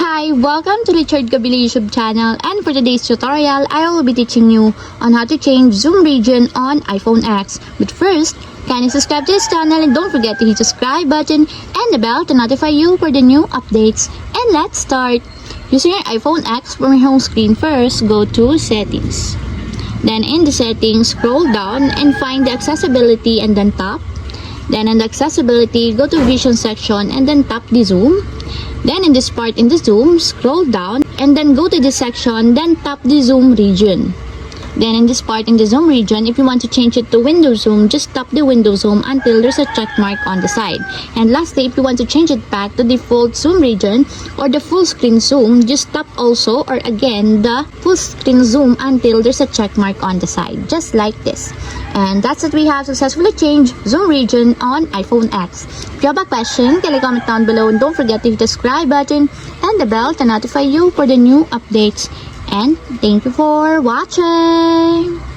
Hi! Welcome to Richard Gabili YouTube channel, and for today's tutorial, I will be teaching you on how to change zoom region on iPhone X. But first, kindly subscribe to this channel and don't forget to hit the subscribe button and the bell to notify you for the new updates. And let's start! Using your iPhone X, from your home screen first, go to Settings. Then in the settings, scroll down and find the accessibility and then tap. Then in the accessibility, go to vision section and then tap the zoom. Then in this part in the zoom, scroll down and then go to this section, then tap the zoom region. Then in this part in the zoom region, if you want to change it to window zoom, just tap the window zoom until there's a check mark on the side. And lastly, if you want to change it back to default zoom region or the full screen zoom, just tap also or again the full screen zoom until there's a check mark on the side, just like this. And that's it, we have successfully changed zoom region on iPhone X. If you have a question, kindly comment down below and don't forget to hit the subscribe button and the bell to notify you for the new updates. And thank you for watching!